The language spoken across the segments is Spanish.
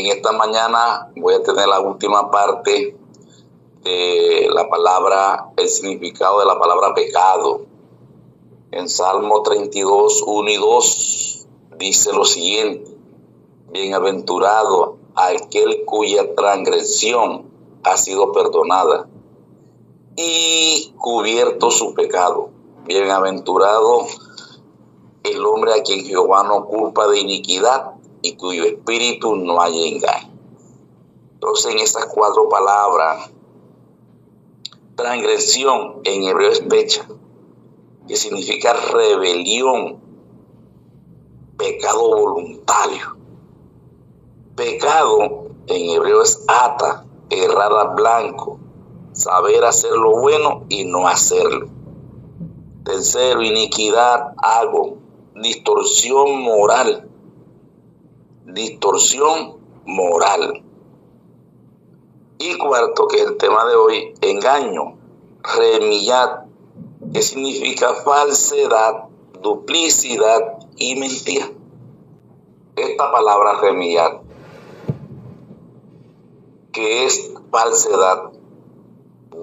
En esta mañana voy a tener la última parte de la palabra, el significado de la palabra pecado. En Salmo 32, 1 y 2 dice lo siguiente: bienaventurado aquel cuya transgresión ha sido perdonada y cubierto su pecado. Bienaventurado el hombre a quien Jehová no culpa de iniquidad y cuyo espíritu no hay engaño. Entonces, en esas cuatro palabras, transgresión en hebreo es pecha, que significa rebelión, pecado voluntario. Pecado en hebreo es ata, errar a blanco, saber hacer lo bueno y no hacerlo. Tercero, iniquidad, hago, distorsión moral. Distorsión moral. Y cuarto, que es el tema de hoy, engaño, remillat, que significa falsedad, duplicidad y mentira. Esta palabra remillat, que es falsedad,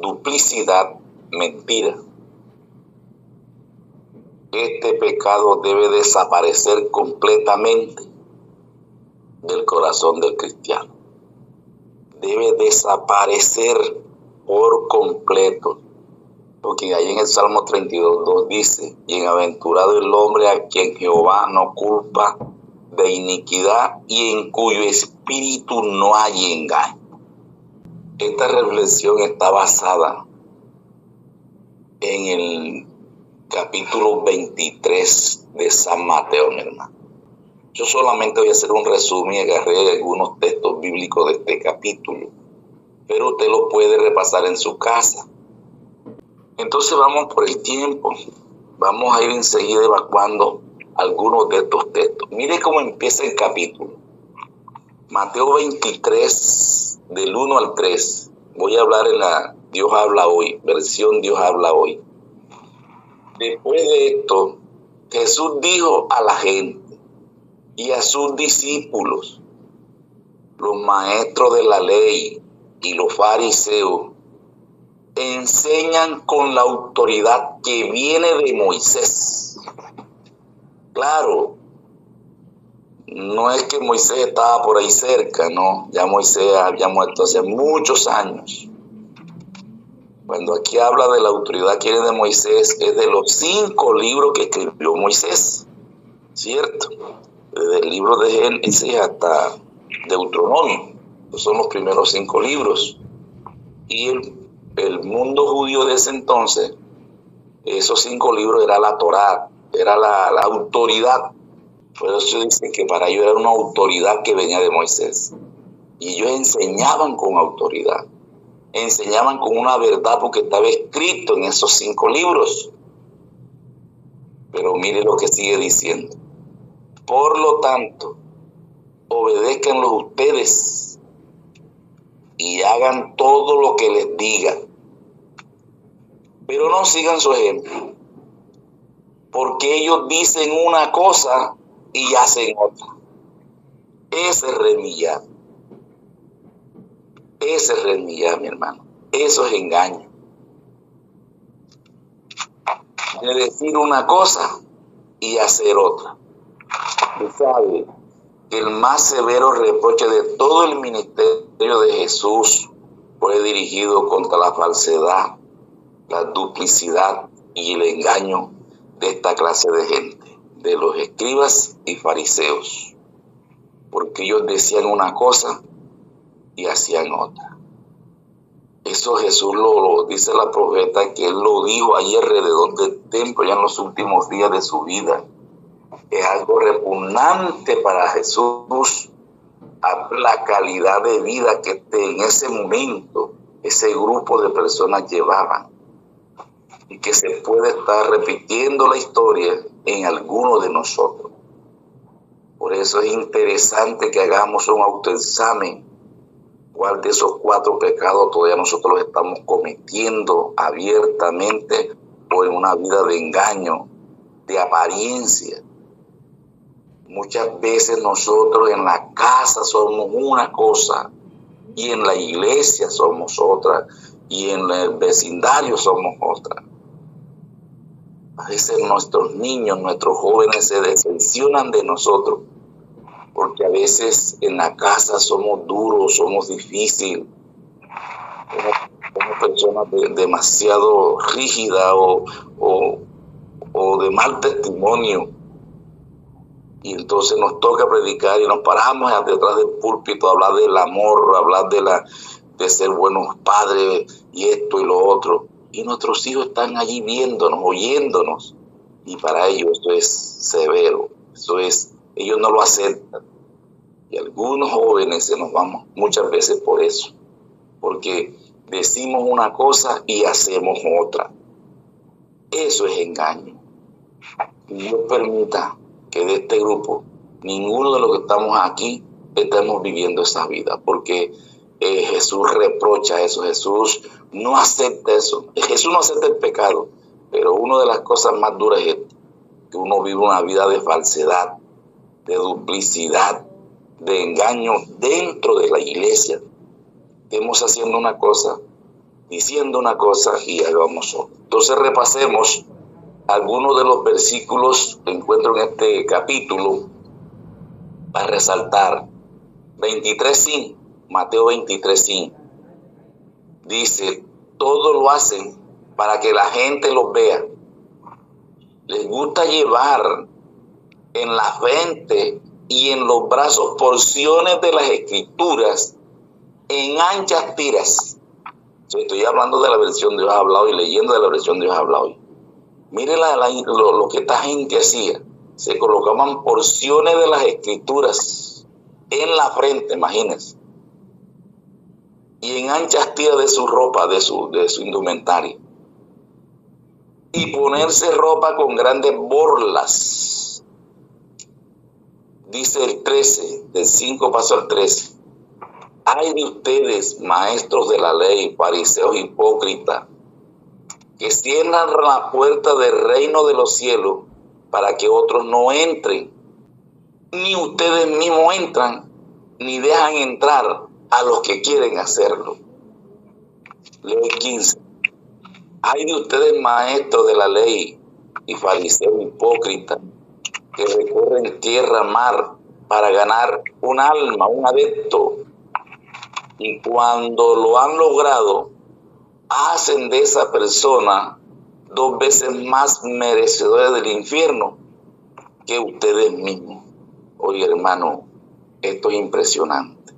duplicidad, mentira. Este pecado debe desaparecer completamente del corazón del cristiano. Debe desaparecer por completo. Porque ahí en el Salmo 32, 2 dice: bienaventurado el hombre a quien Jehová no culpa de iniquidad y en cuyo espíritu no hay engaño. Esta reflexión está basada en el capítulo 23 de San Mateo, mi hermano. Yo solamente voy a hacer un resumen y agarré algunos textos bíblicos de este capítulo, pero usted lo puede repasar en su casa. Entonces vamos por el tiempo, vamos a ir enseguida evacuando algunos de estos textos. Mire cómo empieza el capítulo. Mateo 23, del 1 al 3. Voy a hablar en la Dios habla hoy, versión Dios habla hoy. Después de esto, Jesús dijo a la gente y a sus discípulos: los maestros de la ley y los fariseos enseñan con la autoridad que viene de Moisés. Claro, no es que Moisés estaba por ahí cerca, no, ya Moisés había muerto hace muchos años. Cuando aquí habla de la autoridad que viene de Moisés, es de los 5 libros que escribió Moisés, ¿cierto? Desde el libro de Génesis hasta Deuteronomio. Esos son los primeros 5 libros. Y el mundo judío de ese entonces, esos 5 libros era la Torá, era la autoridad. Por eso dice que para ellos era una autoridad que venía de Moisés. Y ellos enseñaban con autoridad, enseñaban con una verdad porque estaba escrito en esos 5 libros. Pero mire lo que sigue diciendo: por lo tanto, obedézcanlos ustedes y hagan todo lo que les digan, pero no sigan su ejemplo, porque ellos dicen una cosa y hacen otra. Ese es remillar. Ese es remillar, mi hermano. Eso es engaño. De decir una cosa y hacer otra. Usted sabe que el más severo reproche de todo el ministerio de Jesús fue dirigido contra la falsedad, la duplicidad y el engaño de esta clase de gente, de los escribas y fariseos, porque ellos decían una cosa y hacían otra. Eso Jesús lo dice la profeta, que él lo dijo ahí alrededor del templo, ya en los últimos días de su vida. Es algo repugnante para Jesús a la calidad de vida que en ese momento ese grupo de personas llevaban, y que se puede estar repitiendo la historia en alguno de nosotros. Por eso es interesante que hagamos un autoexamen. ¿Cuál de esos 4 pecados todavía nosotros los estamos cometiendo abiertamente o en una vida de engaño, de apariencia? Muchas veces nosotros en la casa somos una cosa y en la iglesia somos otra y en el vecindario somos otra. A veces nuestros niños, nuestros jóvenes se decepcionan de nosotros porque a veces en la casa somos duros, somos difíciles, somos personas demasiado rígidas o de mal testimonio. Y entonces nos toca predicar y nos paramos detrás del púlpito a hablar del amor, a hablar de ser buenos padres y esto y lo otro. Y nuestros hijos están allí viéndonos, oyéndonos. Y para ellos eso es severo. Ellos no lo aceptan. Y algunos jóvenes se nos van muchas veces por eso. Porque decimos una cosa y hacemos otra. Eso es engaño. Y Dios permita que de este grupo, ninguno de los que estamos aquí, estemos viviendo esa vida, porque Jesús reprocha eso, Jesús no acepta eso, Jesús no acepta el pecado, pero una de las cosas más duras es que uno vive una vida de falsedad, de duplicidad, de engaño dentro de la iglesia. Estemos haciendo una cosa, diciendo una cosa y hagamos otra. Entonces repasemos algunos de los versículos que encuentro en este capítulo para resaltar. 23:5, Mateo 23:5. Dice, todo lo hacen para que la gente los vea. Les gusta llevar en la frente y en los brazos porciones de las escrituras en anchas tiras. Yo estoy hablando de la versión de Dios hablado y leyendo de la versión de Dios hablado. Mire lo que esta gente hacía. Se colocaban porciones de las escrituras en la frente, imagínense. Y en anchas tiras de su ropa, de su indumentaria. Y ponerse ropa con grandes borlas. Dice el 13, del 5 paso al 13. Ay de ustedes, maestros de la ley, fariseos hipócritas, que cierran la puerta del reino de los cielos para que otros no entren. Ni ustedes mismos entran, ni dejan entrar a los que quieren hacerlo. Leo el 15. Ay de ustedes, maestros de la ley y fariseos hipócritas, que recorren tierra, mar, para ganar un alma, un adepto. Y cuando lo han logrado, hacen de esa persona 2 veces más merecedores del infierno que ustedes mismos. Oye, hermano, esto es impresionante.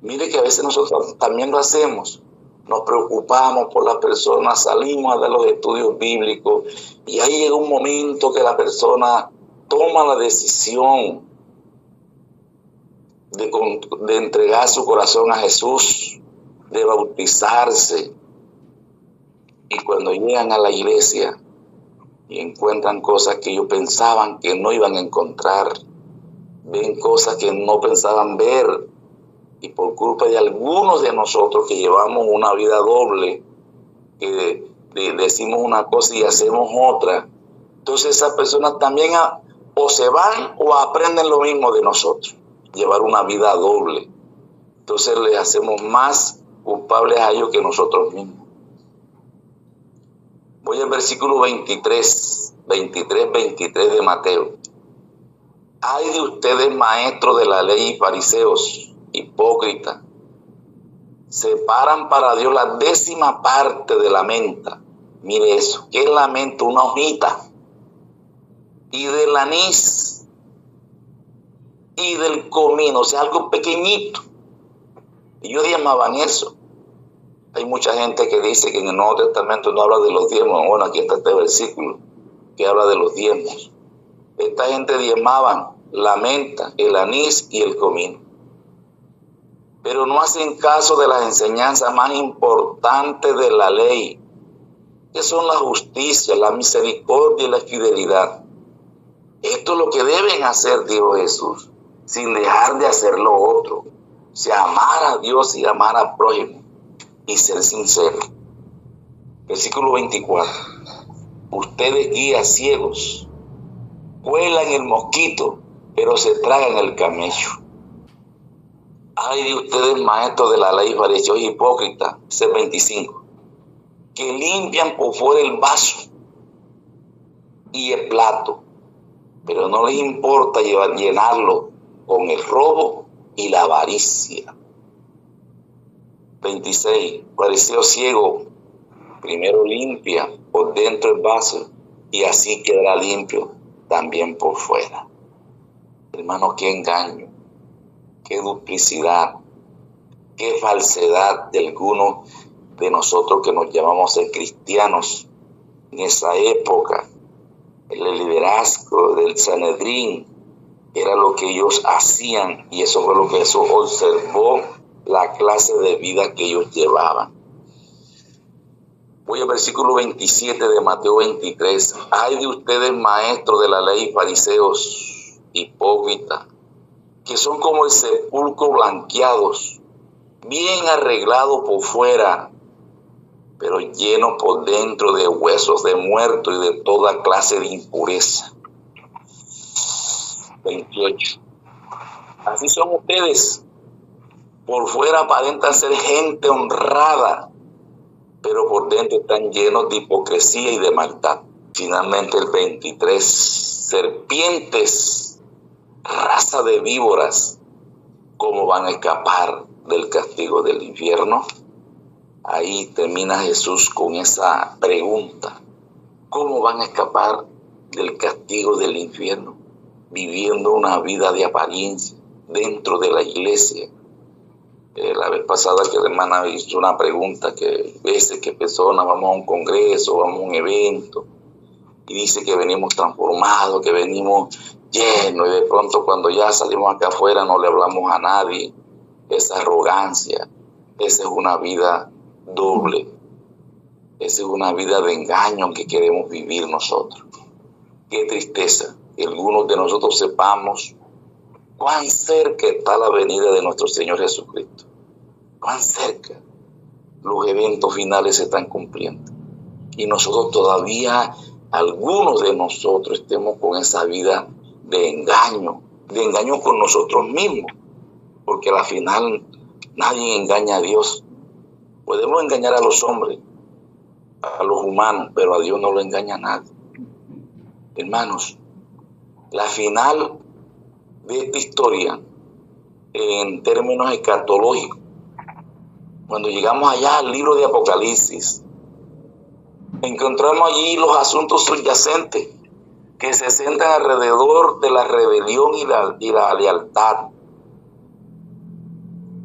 Mire que a veces nosotros también lo hacemos. Nos preocupamos por las personas, salimos a dar los estudios bíblicos y ahí llega un momento que la persona toma la decisión de entregar su corazón a Jesús, de bautizarse. Y cuando llegan a la iglesia y encuentran cosas que ellos pensaban que no iban a encontrar, ven cosas que no pensaban ver, y por culpa de algunos de nosotros que llevamos una vida doble, que decimos una cosa y hacemos otra, entonces esas personas también o se van o aprenden lo mismo de nosotros, llevar una vida doble. Entonces les hacemos más culpables a ellos que nosotros mismos. Voy al versículo 23 de Mateo. Ay de ustedes, maestros de la ley y fariseos, hipócritas, separan para Dios la 10ª parte de la menta. Mire eso, ¿qué es la menta? Una hojita. Y del anís y del comino, o sea, algo pequeñito. Y ellos diezmaban eso. Hay mucha gente que dice que en el Nuevo Testamento no habla de los diezmos. Bueno, aquí está este versículo que habla de los diezmos. Esta gente diezmaban la menta, el anís y el comino. Pero no hacen caso de las enseñanzas más importantes de la ley, que son la justicia, la misericordia y la fidelidad. Esto es lo que deben hacer, dijo Jesús, sin dejar de hacer lo otro. O sea, amar a Dios y amar al prójimo y ser sincero. Versículo 24. Ustedes, guías ciegos, cuelan el mosquito, pero se tragan el camello. Ay de ustedes, maestros de la ley, fariseos hipócritas, C25, que limpian por fuera el vaso y el plato, pero no les importa llenarlo con el robo y la avaricia. 26, fariseo ciego, primero limpia por dentro el vaso y así quedará limpio también por fuera. Hermano, qué engaño, qué duplicidad, qué falsedad de algunos de nosotros que nos llamamos ser cristianos en esa época. El liderazgo del Sanedrín era lo que ellos hacían y eso fue lo que Jesús observó, la clase de vida que ellos llevaban. Voy al versículo 27 de Mateo 23. Ay de ustedes, maestros de la ley, fariseos hipócritas, que son como el sepulcro blanqueados, bien arreglados por fuera, pero llenos por dentro de huesos de muertos y de toda clase de impureza. 28. Así son ustedes. Por fuera aparentan ser gente honrada, pero por dentro están llenos de hipocresía y de maldad. Finalmente el 23. Serpientes, raza de víboras, ¿cómo van a escapar del castigo del infierno? Ahí termina Jesús con esa pregunta. ¿Cómo van a escapar del castigo del infierno? Viviendo una vida de apariencia dentro de la iglesia. La vez pasada que la hermana hizo una pregunta, que veces que personas vamos a un congreso, vamos a un evento, y dice que venimos transformados, que venimos llenos, y de pronto cuando ya salimos acá afuera no le hablamos a nadie. Esa arrogancia, esa es una vida doble, esa es una vida de engaño que queremos vivir nosotros. Qué tristeza que algunos de nosotros sepamos cuán cerca está la venida de nuestro Señor Jesucristo, cuán cerca los eventos finales se están cumpliendo, y nosotros todavía, algunos de nosotros, estemos con esa vida de engaño con nosotros mismos, porque al final nadie engaña a Dios. Podemos engañar a los hombres, a los humanos, pero a Dios no lo engaña a nadie. Hermanos, la final de esta historia, en términos escatológicos, cuando llegamos allá al libro de Apocalipsis, encontramos allí los asuntos subyacentes que se centran alrededor de la rebelión y la lealtad.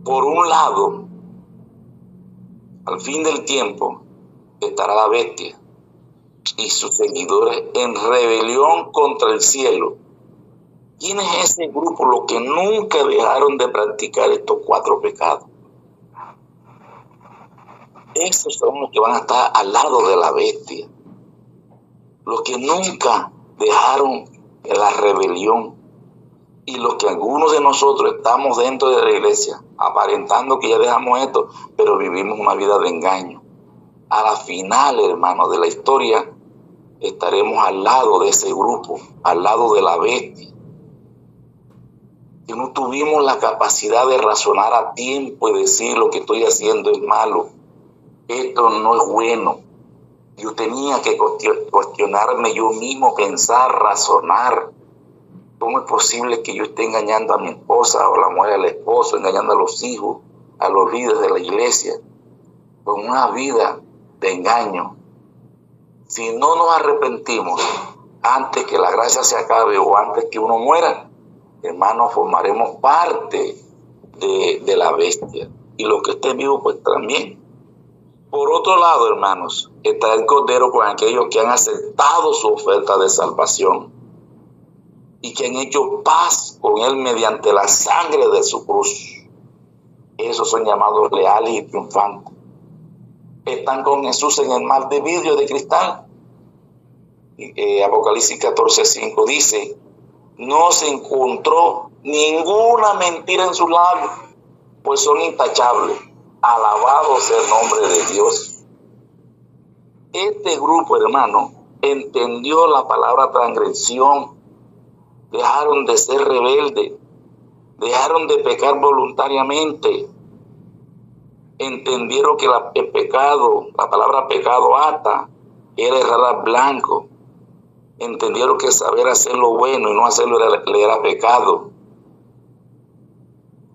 Por un lado, al fin del tiempo, estará la bestia y sus seguidores en rebelión contra el cielo. ¿Quién es ese grupo? Los que nunca dejaron de practicar estos 4 pecados. Esos son los que van a estar al lado de la bestia. Los que nunca dejaron la rebelión. Y los que algunos de nosotros estamos dentro de la iglesia, aparentando que ya dejamos esto, pero vivimos una vida de engaño. A la final, hermanos, de la historia, estaremos al lado de ese grupo, al lado de la bestia. Que no tuvimos la capacidad de razonar a tiempo y decir lo que estoy haciendo es malo, esto no es bueno. Yo tenía que cuestionarme yo mismo, pensar, razonar. ¿Cómo es posible que yo esté engañando a mi esposa o la mujer al esposo, engañando a los hijos, a los líderes de la iglesia, con una vida de engaño? Si no nos arrepentimos antes que la gracia se acabe o antes que uno muera, hermanos, formaremos parte de la bestia. Y los que estén vivos, pues también. Por otro lado, hermanos, está el Cordero con aquellos que han aceptado su oferta de salvación y que han hecho paz con Él mediante la sangre de su cruz. Esos son llamados leales y triunfantes. Están con Jesús en el mar de vidrio, de cristal. Apocalipsis 14:5 dice: no se encontró ninguna mentira en sus labios, pues son intachables. Alabado sea el nombre de Dios. Este grupo, hermano, entendió la palabra transgresión dejaron de ser rebeldes, dejaron de pecar voluntariamente, entendieron que el pecado, la palabra pecado ata, era errar al blanco, entendieron que saber hacer lo bueno y no hacerlo le era pecado.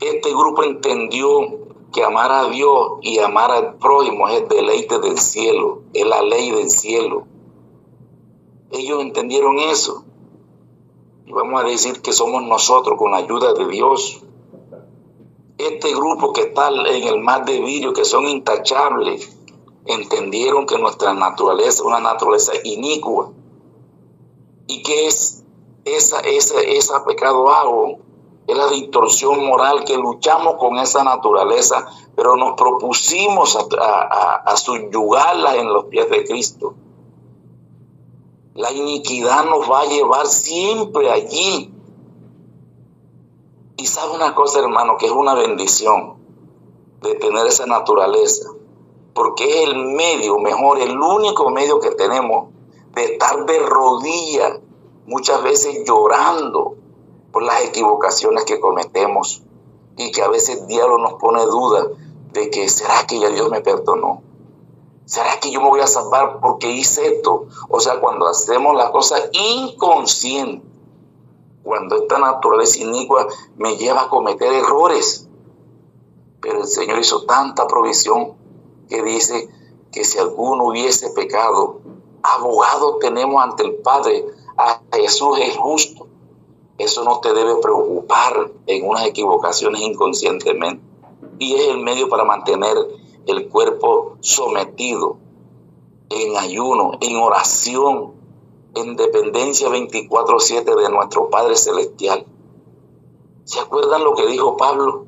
Este grupo entendió que amar a Dios y amar al prójimo es el deleite del cielo, es la ley del cielo. Ellos entendieron eso. Y vamos a decir que somos nosotros con la ayuda de Dios. Este grupo que está en el mar de vidrio, que son intachables, entendieron que nuestra naturaleza es una naturaleza inicua. ¿Y qué es esa pecado hago? Es la distorsión moral, que luchamos con esa naturaleza, pero nos propusimos a subyugarla en los pies de Cristo. La iniquidad nos va a llevar siempre allí. Y sabe una cosa, hermano, que es una bendición de tener esa naturaleza, porque es el medio, mejor, el único medio que tenemos de estar de rodillas, muchas veces llorando por las equivocaciones que cometemos, y que a veces el diablo nos pone duda de que ¿será que ya Dios me perdonó? ¿Será que yo me voy a salvar porque hice esto? O sea, cuando hacemos las cosas inconscientes, cuando esta naturaleza inicua me lleva a cometer errores. Pero el Señor hizo tanta provisión que dice que si alguno hubiese pecado, abogado tenemos ante el Padre, a Jesús es justo. Eso no te debe preocupar en unas equivocaciones inconscientemente. Y es el medio para mantener el cuerpo sometido, en ayuno, en oración, en dependencia 24/7 de nuestro Padre Celestial. ¿Se acuerdan lo que dijo Pablo?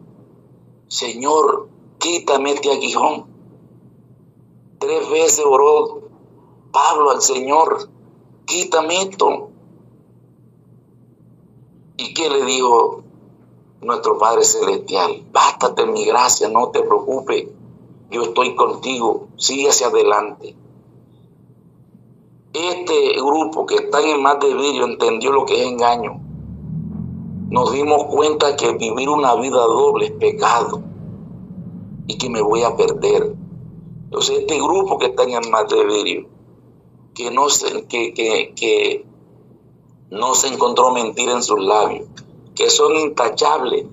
Señor, quítame este aguijón. 3 veces oró Pablo al Señor, quítame esto. ¿Y qué le dijo nuestro Padre Celestial? Bástate mi gracia, no te preocupes, yo estoy contigo, sigue hacia adelante. Este grupo que está en el mar de vidrio entendió lo que es engaño. Nos dimos cuenta que vivir una vida doble es pecado y que me voy a perder. Entonces este grupo que está en el mar de vidrio, que no se encontró mentira en sus labios, que son intachables,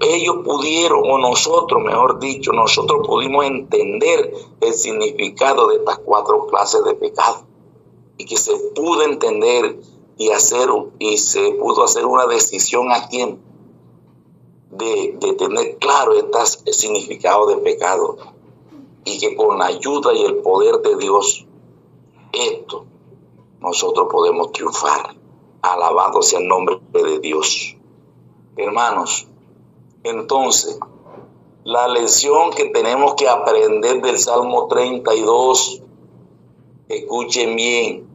ellos pudieron, o nosotros, mejor dicho, nosotros pudimos entender el significado de estas 4 clases de pecado, y que se pudo entender y se pudo hacer una decisión a tiempo de tener claro el significado de pecado, y que con la ayuda y el poder de Dios, esto nosotros podemos triunfar. Alabado sea el nombre de Dios. Hermanos, entonces, la lección que tenemos que aprender del Salmo 32, escuchen bien,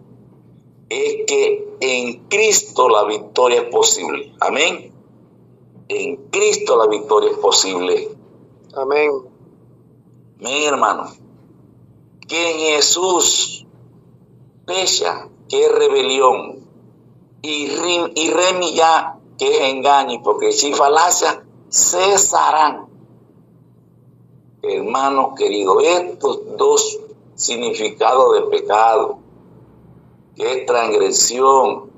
es que en Cristo la victoria es posible. Amén. En Cristo la victoria es posible. Amén. Amén, hermano. Que en Jesús pecha, que es rebelión, y remilla, que es engaño, y hipocresía y falacia, cesarán. Hermanos queridos, estos 2 significados de pecado, que es transgresión,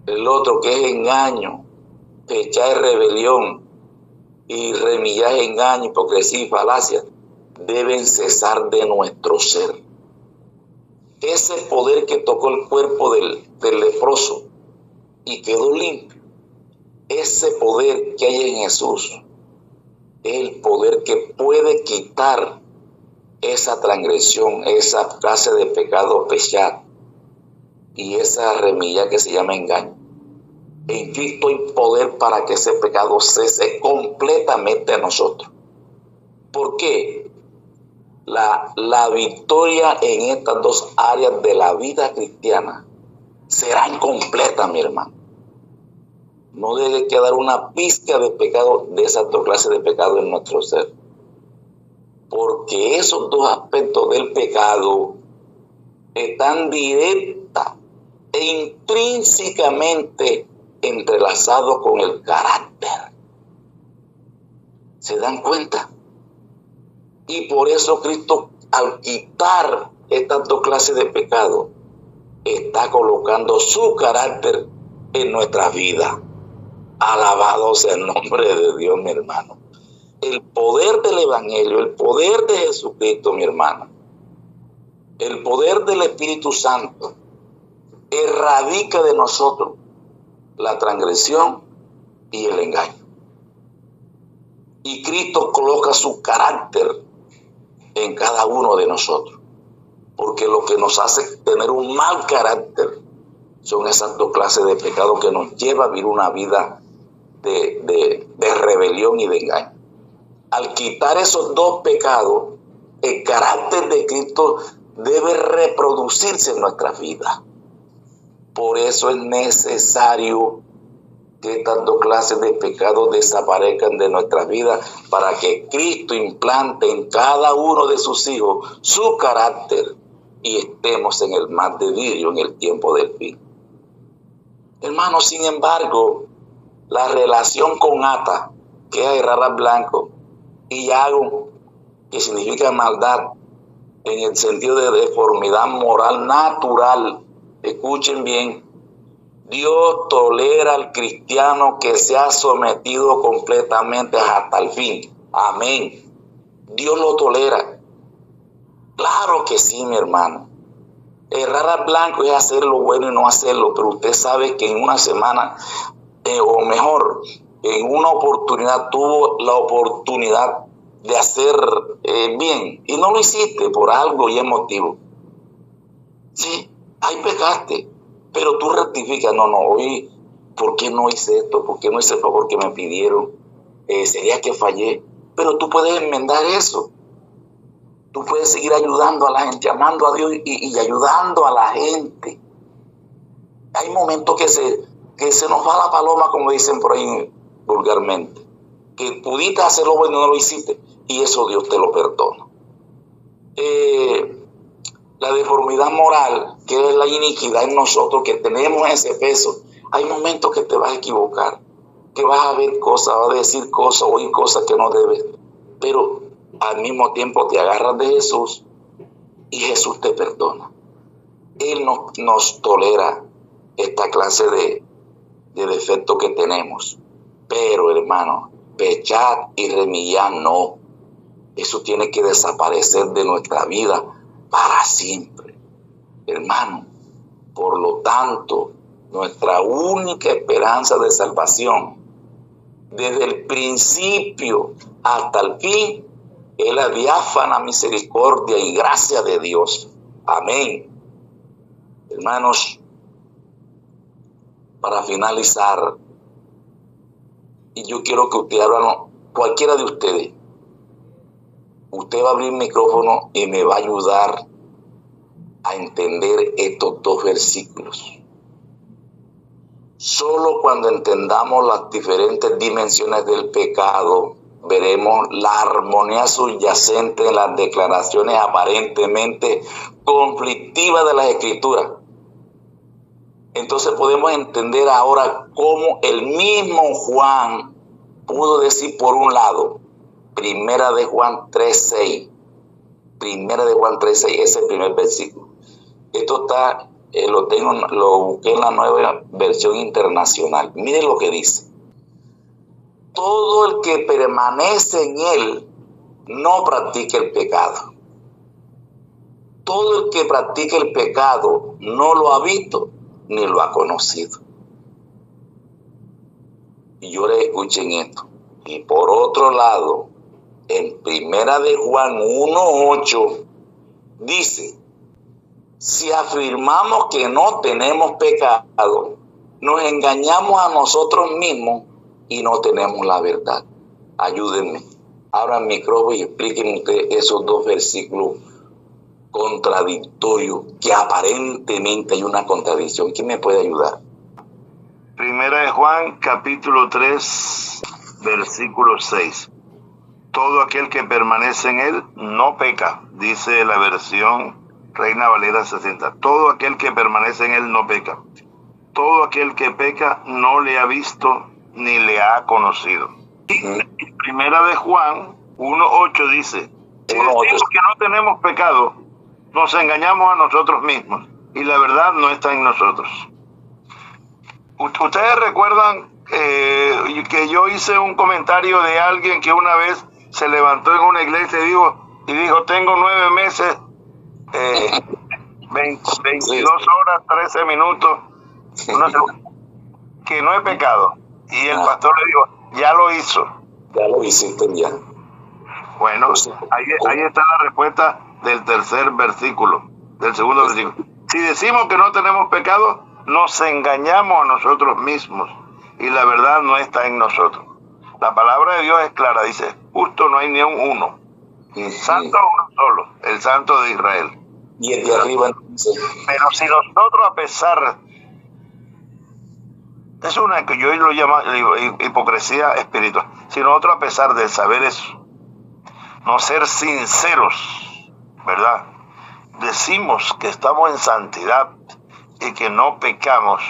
el otro que es engaño, pechar es rebelión, y remillar es engaño, hipocresía y falacia, deben cesar de nuestro ser. Ese poder que tocó el cuerpo del leproso y quedó limpio, ese poder que hay en Jesús es el poder que puede quitar esa transgresión, esa clase de pecado pechar y esa remilla que se llama engaño. En Cristo hay poder para que ese pecado cese completamente a nosotros. ¿Por qué? La victoria en estas 2 áreas de la vida cristiana será incompleta, mi hermano. No debe quedar una pizca de pecado, de esas 2 clases de pecado en nuestro ser. Porque esos 2 aspectos del pecado están e intrínsecamente entrelazado con el carácter. ¿Se dan cuenta? Y por eso Cristo, al quitar estas dos clases de pecado, está colocando su carácter en nuestra vida. Alabado sea el nombre de Dios, mi hermano. El poder del Evangelio, el poder de Jesucristo, mi hermano, el poder del Espíritu Santo, erradica de nosotros la transgresión y el engaño. Y Cristo coloca su carácter en cada uno de nosotros. Porque lo que nos hace tener un mal carácter son esas dos clases de pecado que nos lleva a vivir una vida de rebelión y de engaño. Al quitar esos dos pecados, el carácter de Cristo debe reproducirse en nuestra vida. Por eso es necesario que estas dos clases de pecados desaparezcan de nuestras vidas para que Cristo implante en cada uno de sus hijos su carácter y estemos en el mar de vidrio en el tiempo del fin. Hermanos, sin embargo, la relación con Ata, que es Raras Blanco, y Yago, que significa maldad, en el sentido de deformidad moral natural, escuchen bien, Dios tolera al cristiano que se ha sometido completamente hasta el fin. Amén. Dios lo tolera. Claro que sí, mi hermano. Errar al blanco es hacer lo bueno y no hacerlo, pero usted sabe que en una semana, o mejor, en una oportunidad, tuvo la oportunidad de hacer bien y no lo hiciste por algo y es motivo. Sí, ahí pecaste. Pero tú rectificas, no, hoy, ¿por qué no hice esto? ¿Por qué no hice el favor que me pidieron? Sería que fallé. Pero tú puedes enmendar eso. Tú puedes seguir ayudando a la gente, amando a Dios y ayudando a la gente. Hay momentos que se nos va la paloma, como dicen por ahí vulgarmente. Que pudiste hacerlo bueno y no lo hiciste. Y eso Dios te lo perdona. La deformidad moral, que es la iniquidad en nosotros, que tenemos ese peso. Hay momentos que te vas a equivocar, que vas a ver cosas, vas a decir cosas, oír cosas que no debes. Pero al mismo tiempo te agarras de Jesús y Jesús te perdona. Él nos tolera esta clase de defectos que tenemos. Pero, hermano, pechar y remillar no. Eso tiene que desaparecer de nuestra vida para siempre, hermano. Por lo tanto, nuestra única esperanza de salvación, desde el principio hasta el fin, es la diáfana misericordia y gracia de Dios. Amén. Hermanos, para finalizar, y yo quiero que usted hablen, cualquiera de ustedes, usted va a abrir el micrófono y me va a ayudar a entender estos dos versículos. Solo cuando entendamos las diferentes dimensiones del pecado, veremos la armonía subyacente en las declaraciones aparentemente conflictivas de las Escrituras. Entonces podemos entender ahora cómo el mismo Juan pudo decir por un lado, Primera de Juan 3:6. Primera de Juan 3:6, ese es el primer versículo. Esto está, lo busqué en la Nueva Versión Internacional. Miren lo que dice. Todo el que permanece en él no practica el pecado. Todo el que practica el pecado no lo ha visto ni lo ha conocido. Y yo les escuchen esto. Y por otro lado, en Primera de Juan 1:8 dice, si afirmamos que no tenemos pecado, nos engañamos a nosotros mismos y no tenemos la verdad. Ayúdenme, abran el micrófono y expliquen ustedes esos dos versículos contradictorios, que aparentemente hay una contradicción. ¿Quién me puede ayudar? Primera de Juan, capítulo 3, versículo 6. Todo aquel que permanece en él no peca, dice la versión Reina Valera 60. Todo aquel que permanece en él no peca. Todo aquel que peca no le ha visto ni le ha conocido. Y primera de Juan 1:8 dice, si decimos que no tenemos pecado, nos engañamos a nosotros mismos y la verdad no está en nosotros. Ustedes recuerdan que yo hice un comentario de alguien que una vez se levantó en una iglesia y dijo, tengo 9 meses, 22 horas, 13 minutos, que no he pecado. Y el pastor le dijo, ya lo hizo. Ya lo hiciste ya. Bueno, ahí está la respuesta del tercer versículo, del segundo versículo. Si decimos que no tenemos pecado, nos engañamos a nosotros mismos y la verdad no está en nosotros. La palabra de Dios es clara, dice, justo no hay ni un uno. Santo uno solo, el Santo de Israel. Y el de arriba dice. Pero si nosotros, a pesar, es una que yo lo llamo hipocresía espiritual, si nosotros, a pesar de saber eso, no ser sinceros, ¿verdad? Decimos que estamos en santidad y que no pecamos,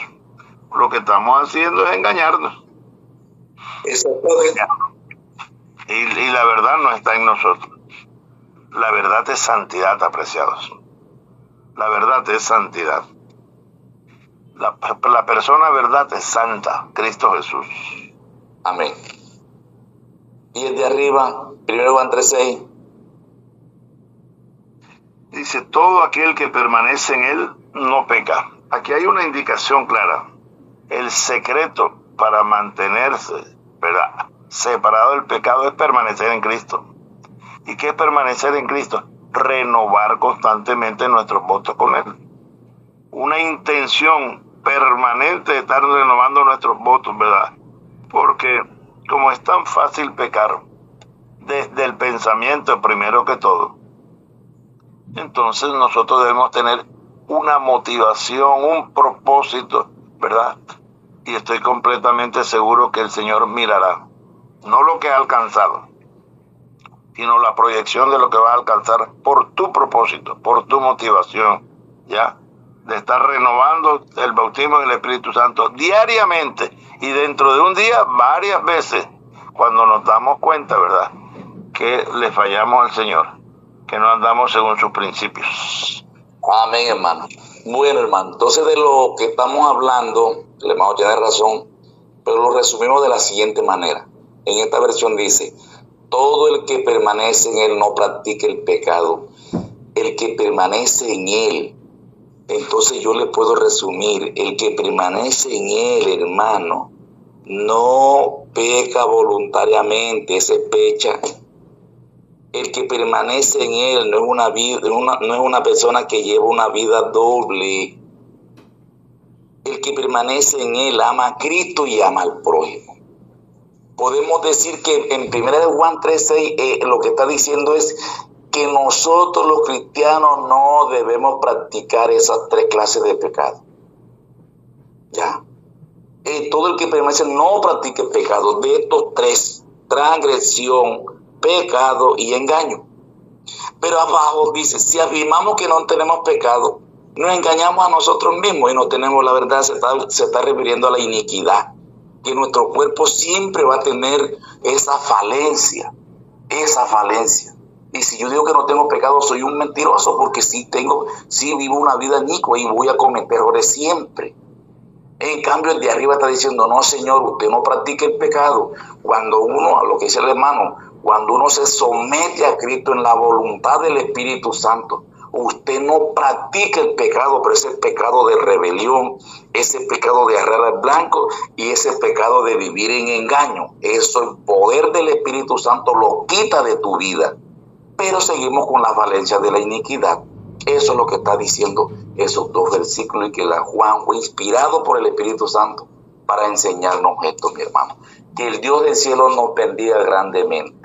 lo que estamos haciendo es engañarnos. Y la verdad no está en nosotros. La verdad es santidad, apreciados. La verdad es santidad. La persona verdad es santa, Cristo Jesús. Amén. Y el de arriba, 1 Juan 3:6. Dice, todo aquel que permanece en él no peca. Aquí hay una indicación clara. El secreto para mantenerse, ¿verdad?, separado del pecado es permanecer en Cristo. ¿Y qué es permanecer en Cristo? Renovar constantemente nuestros votos con Él. Una intención permanente de estar renovando nuestros votos, ¿verdad? Porque como es tan fácil pecar desde el pensamiento primero que todo, entonces nosotros debemos tener una motivación, un propósito, ¿verdad? Y estoy completamente seguro que el Señor mirará, no lo que ha alcanzado, sino la proyección de lo que va a alcanzar por tu propósito, por tu motivación, ¿ya? De estar renovando el bautismo en el Espíritu Santo diariamente y dentro de un día varias veces, cuando nos damos cuenta, ¿verdad?, que le fallamos al Señor, que no andamos según sus principios. Amén, hermano. Bueno, hermano, entonces de lo que estamos hablando, el hermano tiene razón, pero lo resumimos de la siguiente manera. En esta versión dice, todo el que permanece en él no practica el pecado. El que permanece en él, entonces yo le puedo resumir, el que permanece en él, hermano, no peca voluntariamente, ese pecha. El que permanece en él no es una persona que lleva una vida doble. El que permanece en él ama a Cristo y ama al prójimo. Podemos decir que en 1 Juan 3:6 lo que está diciendo es que nosotros los cristianos no debemos practicar esas 3 clases de pecado. ¿Ya? Todo el que permanece no practica el pecado de estos 3, transgresión, pecado y engaño. Pero abajo dice, si afirmamos que no tenemos pecado, nos engañamos a nosotros mismos y no tenemos la verdad. Se está refiriendo a la iniquidad, que nuestro cuerpo siempre va a tener esa falencia. Y si yo digo que no tengo pecado, soy un mentiroso, porque sí vivo una vida inicua y voy a cometer errores siempre. En cambio, el de arriba está diciendo, no, Señor, usted no practique el pecado. Cuando uno, a lo que dice el hermano, cuando uno se somete a Cristo en la voluntad del Espíritu Santo, usted no practica el pecado, pero ese pecado de rebelión, ese pecado de agarrar al blanco y ese pecado de vivir en engaño, eso el poder del Espíritu Santo lo quita de tu vida. Pero seguimos con la falencia de la iniquidad. Eso es lo que está diciendo esos 2 versículos, y que Juan fue inspirado por el Espíritu Santo para enseñarnos esto, mi hermano. Que el Dios del cielo nos bendiga grandemente.